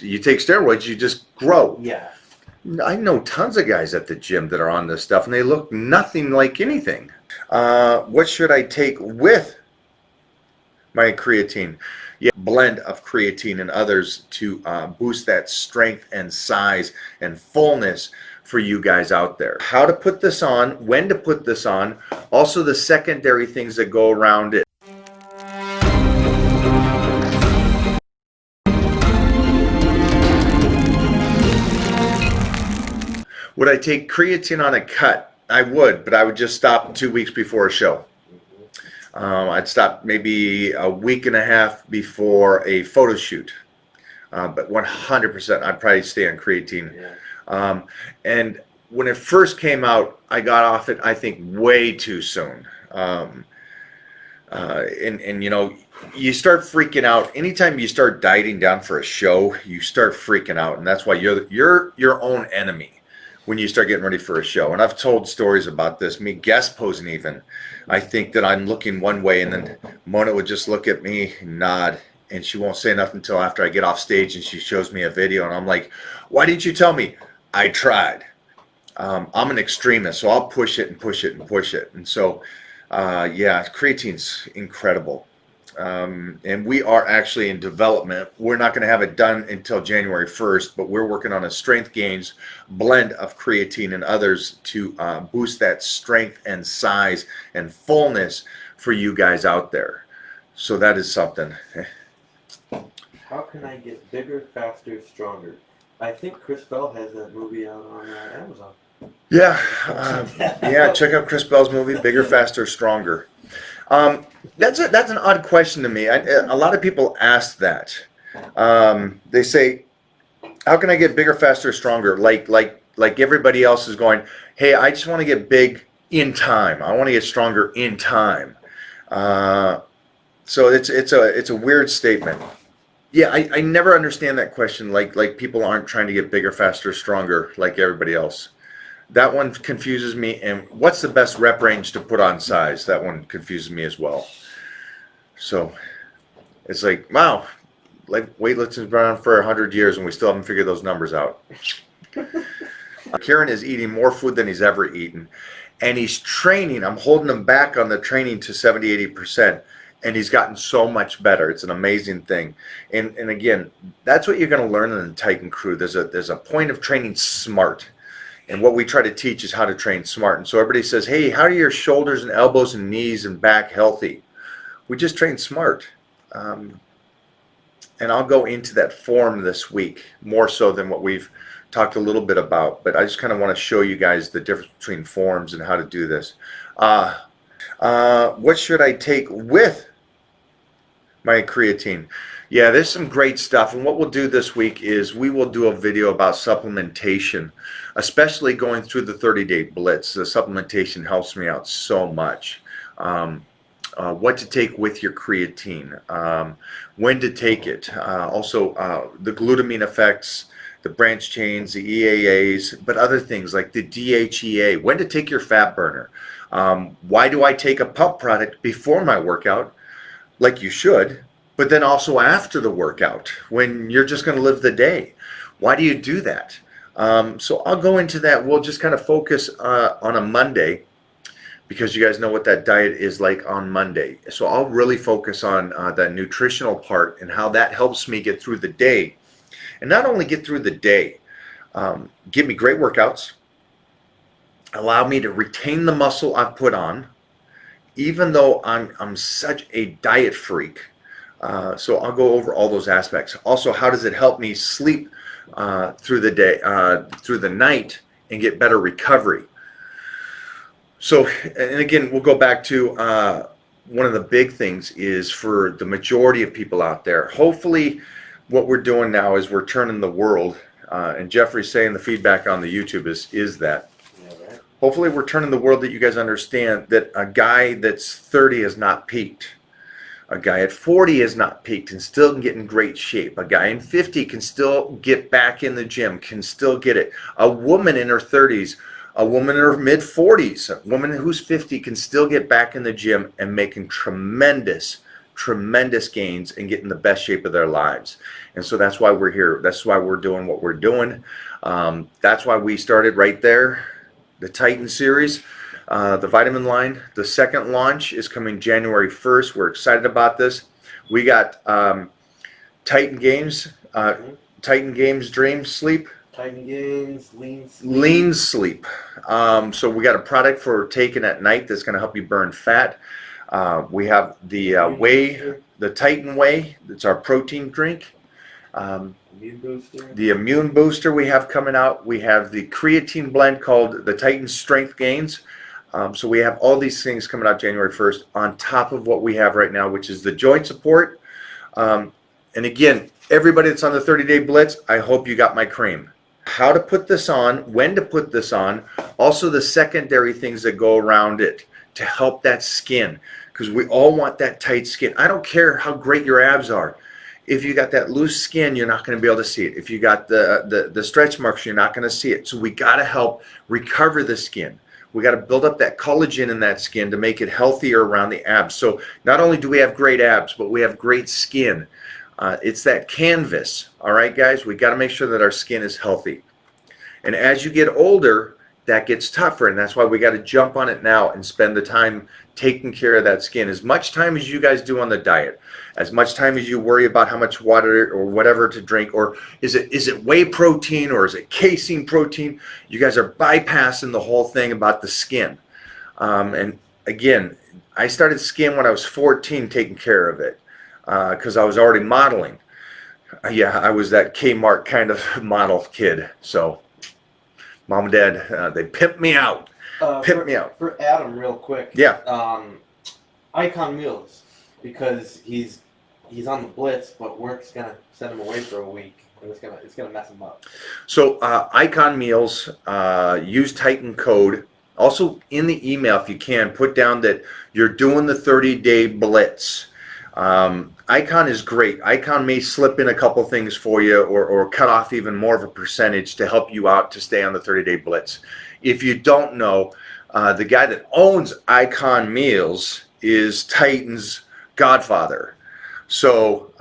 You take steroids, you just grow. Yeah. I know tons of guys at the gym that are on this stuff, and they look nothing like anything. What should I take with my creatine? Yeah, blend of creatine and others to boost that strength and size and fullness for you guys out there. How to put this on, when to put this on, also the secondary things that go around it. Would I take creatine on a cut? I would, but I would just stop 2 weeks before a show. I'd stop maybe a week and a half before a photo shoot. But 100%, I'd probably stay on creatine. Yeah. And when it first came out, I got off it, I think, way too soon. And you know, you start freaking out. Anytime you start dieting down for a show, you start freaking out. And that's why you're your own enemy when you start getting ready for a show. And I've told stories about this, me guest posing even. I think that I'm looking one way, and then Mona would just look at me and nod, and she won't say nothing until after I get off stage and she shows me a video, and I'm like, why didn't you tell me? I tried. I'm an extremist, so I'll push it and push it and push it. And so, yeah, creatine's incredible. And we are actually in development. We're not going to have it done until January 1st, but we're working on a strength gains blend of creatine and others to boost that strength and size and fullness for you guys out there. So that is something. How can I get bigger, faster, stronger? I think Chris Bell has that movie out on Amazon. Yeah, yeah. Check out Chris Bell's movie, Bigger, Faster, Stronger. That's an odd question to me. A lot of people ask that. They say, "How can I get bigger, faster, stronger?" Like everybody else is going, "Hey, I just want to get big in time. I want to get stronger in time." So it's a weird statement. Yeah, I never understand that question. Like people aren't trying to get bigger, faster, stronger like everybody else. That one confuses me. And what's the best rep range to put on size? That one confuses me as well. So it's like, wow, like weightlifting's been around for 100 years and we still haven't figured those numbers out. Kieran is eating more food than he's ever eaten. And he's training. I'm holding him back on the training to 70-80%. And he's gotten so much better. It's an amazing thing. And again, that's what you're going to learn in the Titan crew. There's a point of training smart. And what we try to teach is how to train smart. And so everybody says, hey, how are your shoulders and elbows and knees and back healthy? We just train smart. And I'll go into that form this week, more so than what we've talked a little bit about. But I just kind of want to show you guys the difference between forms and how to do this. What should I take with my creatine? Yeah, there's some great stuff. And what we'll do this week is we will do a video about supplementation, especially going through the 30-day blitz. The supplementation helps me out so much. What to take with your creatine, when to take it, also the glutamine effects, the branch chains, the EAAs, but other things like the DHEA, when to take your fat burner. Why do I take a pump product before my workout, like you should, but then also after the workout when you're just going to live the day? Why do you do that? So I'll go into that. We'll just kind of focus on a Monday, because you guys know what that diet is like on Monday. So I'll really focus on that nutritional part and how that helps me get through the day. And not only get through the day, give me great workouts, allow me to retain the muscle I've put on, even though I'm such a diet freak. So I'll go over all those aspects. Also, how does it help me sleep through the day, through the night, and get better recovery? So, and again, we'll go back to one of the big things is for the majority of people out there. Hopefully, what we're doing now is we're turning the world. And Jeffrey's saying the feedback on the YouTube is that. Hopefully we're turning the world, that you guys understand that a guy that's 30 has not peaked. A guy at 40 has not peaked and still can get in great shape. A guy in 50 can still get back in the gym, can still get it. A woman in her 30s, a woman in her mid-40s, a woman who's 50 can still get back in the gym and making tremendous tremendous gains and get in the best shape of their lives. And so that's why we're here. That's why we're doing what we're doing. That's why we started right there, the Titan series, the vitamin line. The second launch is coming January 1st. We're excited about this. We got Titan Games, Titan Games Dream Sleep. Titan Games, Lean Sleep. Lean Sleep. So we got a product for taking at night that's going to help you burn fat. We have the Whey, the Titan Whey. It's our protein drink. Immune booster. The immune booster we have coming out. We have the creatine blend called the Titan Strength Gains. So we have all these things coming out January 1st on top of what we have right now, which is the joint support. And again, everybody that's on the 30-day blitz, I hope you got my cream. How to put this on, when to put this on, also the secondary things that go around it to help that skin, because we all want that tight skin. I don't care how great your abs are. If you got that loose skin, you're not going to be able to see it. If you got the stretch marks, you're not going to see it. So we got to help recover the skin. We got to build up that collagen in that skin to make it healthier around the abs. So not only do we have great abs, but we have great skin. It's that canvas. All right, guys, we got to make sure that our skin is healthy. And as you get older, that gets tougher. And that's why we got to jump on it now and spend the time taking care of that skin. As much time as you guys do on the diet, as much time as you worry about how much water or whatever to drink, or is it whey protein or is it casein protein, you guys are bypassing the whole thing about the skin. And again, I started skin when I was 14, taking care of it because I was already modeling. Yeah, I was that Kmart kind of model kid. So mom and dad, they pimped me out. Me out. For Adam, real quick. Yeah. Icon Meals, because he's on the blitz, but work's gonna send him away for a week, and it's gonna mess him up. So Icon Meals, use Titan code. Also in the email, if you can, put down that you're doing the 30-day blitz. Icon is great. Icon may slip in a couple things for you or cut off even more of a percentage to help you out to stay on the 30-day blitz. If you don't know, the guy that owns Icon Meals is Titan's godfather. So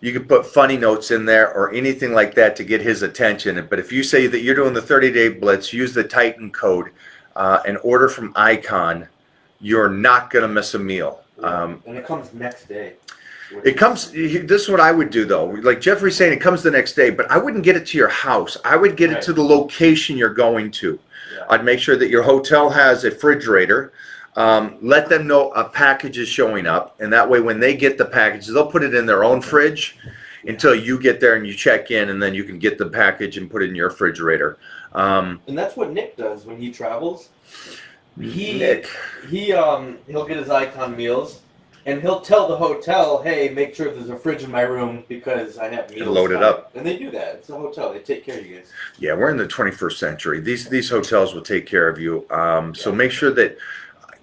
you can put funny notes in there or anything like that to get his attention. But if you say that you're doing the 30-day blitz, use the Titan code and order from Icon, you're not going to miss a meal. And it comes next day. It comes, this is what I would do though. Like Jeffrey's saying, it comes the next day, but I wouldn't get it to your house. I would get it to the location you're going to. Yeah. I'd make sure that your hotel has a refrigerator. Let them know a package is showing up. And that way when they get the package, they'll put it in their own fridge until you get there and you check in, and then you can get the package and put it in your refrigerator. And that's what Nick does when he travels. He'll get his Icon Meals, and he'll tell the hotel, hey, make sure there's a fridge in my room because I have meals. Load it up. And they do that. It's a hotel. They take care of you guys. Yeah, we're in the 21st century. These hotels will take care of you. So make sure that,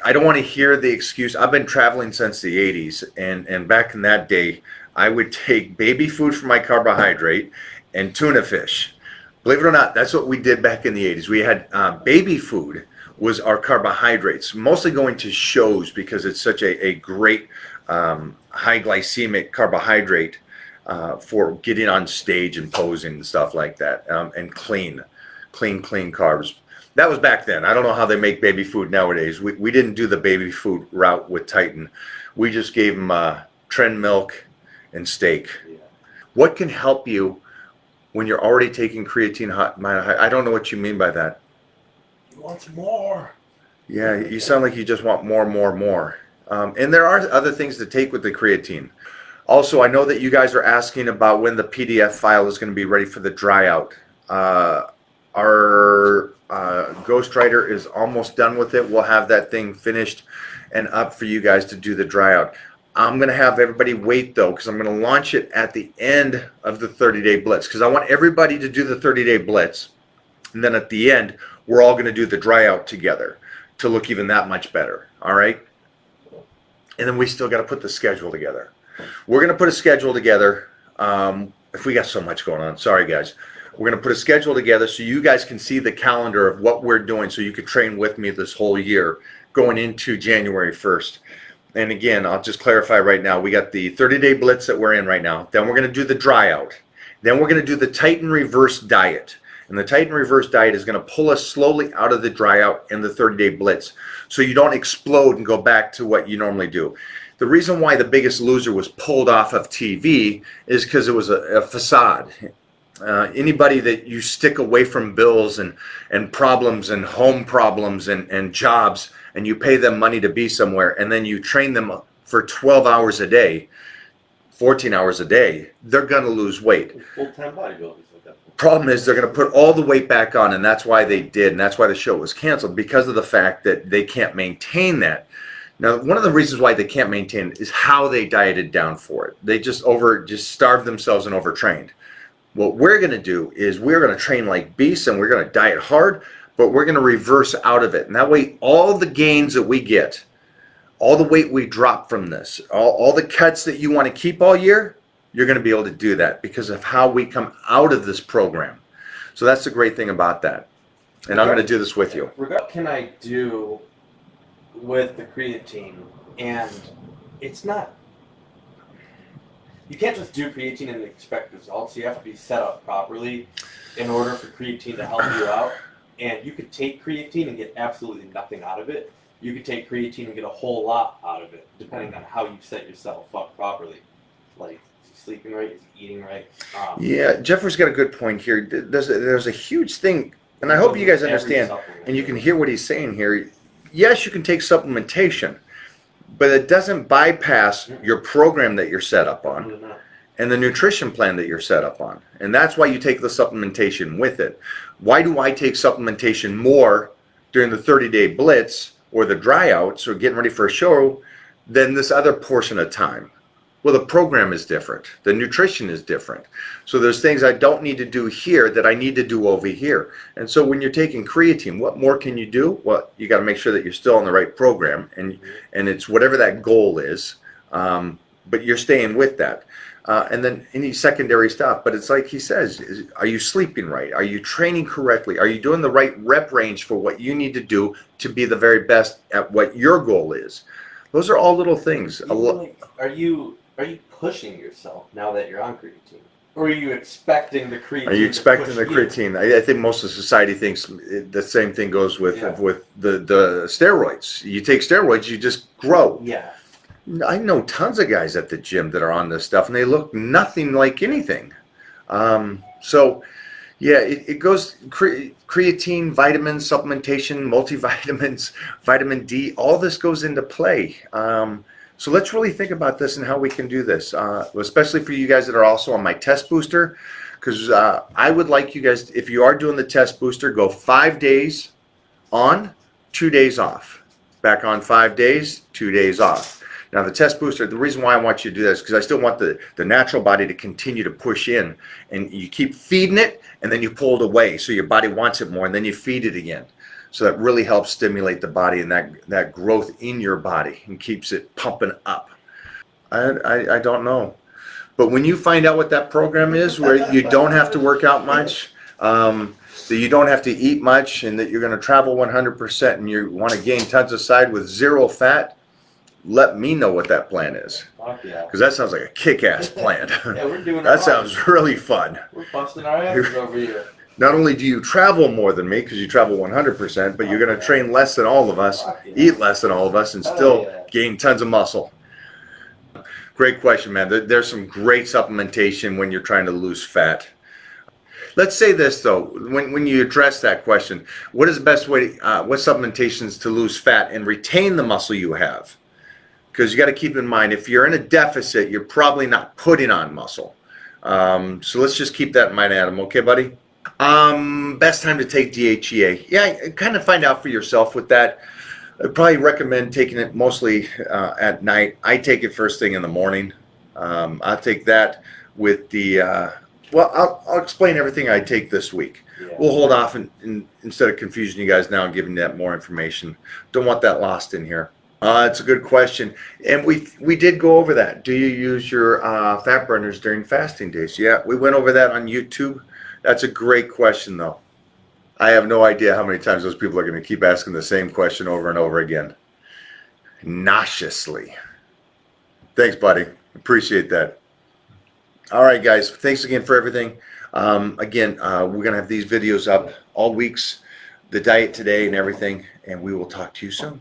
I don't want to hear the excuse. I've been traveling since the 80s, and back in that day, I would take baby food for my carbohydrate and tuna fish. Believe it or not, that's what we did back in the 80s. We had baby food was our carbohydrates, mostly going to shows because it's such a great high glycemic carbohydrate for getting on stage and posing and stuff like that, and clean carbs. That was back then. I don't know how they make baby food nowadays. We didn't do the baby food route with Titan. We just gave them tren milk and steak. Yeah. What can help you when you're already taking creatine? I don't know what you mean by that. Wants more. Yeah, you sound like you just want more. And there are other things to take with the creatine. Also, I know that you guys are asking about when the PDF file is going to be ready for the dry out. Our ghostwriter is almost done with it. We'll have that thing finished and up for you guys to do the dry out. I'm going to have everybody wait though, because I'm going to launch it at the end of the 30-day blitz, because I want everybody to do the 30-day blitz, and then at the end we're all going to do the dry out together to look even that much better. All right. And then we still got to put the schedule together. We're going to put a schedule together. If we got so much going on, sorry guys. We're going to put a schedule together so you guys can see the calendar of what we're doing, so you can train with me this whole year going into January 1st. and again, I'll just clarify right now, we got the 30-day blitz that we're in right now. Then we're going to do the dry out. Then we're going to do the Tighten Reverse diet. And the Tighten Reverse diet is going to pull us slowly out of the dry out and the 30-day blitz, so you don't explode and go back to what you normally do. The reason why The Biggest Loser was pulled off of TV is because it was a facade. Anybody that you stick away from bills and problems and home problems and jobs, and you pay them money to be somewhere, and then you train them for 12 hours a day, 14 hours a day, they're going to lose weight. Full-time bodybuilders like that. Problem is they're going to put all the weight back on, and that's why they did, and that's why the show was canceled, because of the fact that they can't maintain that. Now, one of the reasons why they can't maintain it is how they dieted down for it. They just starved themselves and overtrained. What we're going to do is we're going to train like beasts, and we're going to diet hard, but we're going to reverse out of it. And that way, all the gains that we get, all the weight we drop from this, all the cuts that you want to keep all year, you're going to be able to do that because of how we come out of this program. So that's the great thing about that. And I'm going to do this with you. What can I do with the creatine? And it's not, you can't just do creatine and expect results. You have to be set up properly in order for creatine to help you out. And you could take creatine and get absolutely nothing out of it. You could take creatine and get a whole lot out of it, depending on how you set yourself up properly. Like, is he sleeping right? Is he eating right? Yeah, Jeffrey's got a good point here. There's a huge thing, and I hope you guys understand, and you can hear what he's saying here. Yes, you can take supplementation, but it doesn't bypass your program that you're set up on and the nutrition plan that you're set up on. And that's why you take the supplementation with it. Why do I take supplementation more during the 30-day blitz or the dry outs or getting ready for a show than this other portion of time? Well, the program is different. The nutrition is different. So there's things I don't need to do here that I need to do over here. And so when you're taking creatine, what more can you do? Well, you got to make sure that you're still on the right program, and it's whatever that goal is, but you're staying with that. And then any secondary stuff. But it's like he says, are you sleeping right? Are you training correctly? Are you doing the right rep range for what you need to do to be the very best at what your goal is? Those are all little things. Are you pushing yourself now that you're on creatine? Or are you expecting the creatine? Are you expecting the creatine? I think most of society thinks the same thing goes with the steroids. You take steroids, you just grow. Yeah. I know tons of guys at the gym that are on this stuff, and they look nothing like anything. So, yeah, it goes creatine, vitamins, supplementation, multivitamins, vitamin D. All this goes into play. So let's really think about this and how we can do this, especially for you guys that are also on my test booster, because I would like you guys, if you are doing the test booster, go 5 days on, 2 days off. Back on 5 days, 2 days off. Now the test booster, the reason why I want you to do this is because I still want the natural body to continue to push in, and you keep feeding it and then you pull it away so your body wants it more, and then you feed it again. So that really helps stimulate the body and that growth in your body and keeps it pumping up. I don't know. But when you find out what that program is, where you don't have to work out much, that you don't have to eat much, and that you're going to travel 100% and you want to gain tons of side with zero fat, let me know what that plan is. Because that sounds like a kick-ass plan. Yeah, we're doing that sounds really fun. We're busting our asses over here. Not only do you travel more than me, because you travel 100%, but you're going to train less than all of us, eat less than all of us, and still gain tons of muscle. Great question, man. There's some great supplementation when you're trying to lose fat. Let's say this, though. When you address that question, what is the best way, what supplementations to lose fat and retain the muscle you have? Because you got to keep in mind, if you're in a deficit, you're probably not putting on muscle. So let's just keep that in mind, Adam. Okay, buddy? Best time to take DHEA. Yeah, kind of find out for yourself with that. I'd probably recommend taking it mostly at night. I take it first thing in the morning. I'll take that with the, I'll explain everything I take this week. Yeah. We'll hold off instead of confusing you guys now and giving that more information. Don't want that lost in here. It's a good question. And we did go over that. Do you use your fat burners during fasting days? Yeah, we went over that on YouTube. That's a great question, though. I have no idea how many times those people are going to keep asking the same question over and over again. nauseously. Thanks, buddy. Appreciate that. All right, guys. Thanks again for everything. Again, we're going to have these videos up all weeks, the diet today and everything, and we will talk to you soon.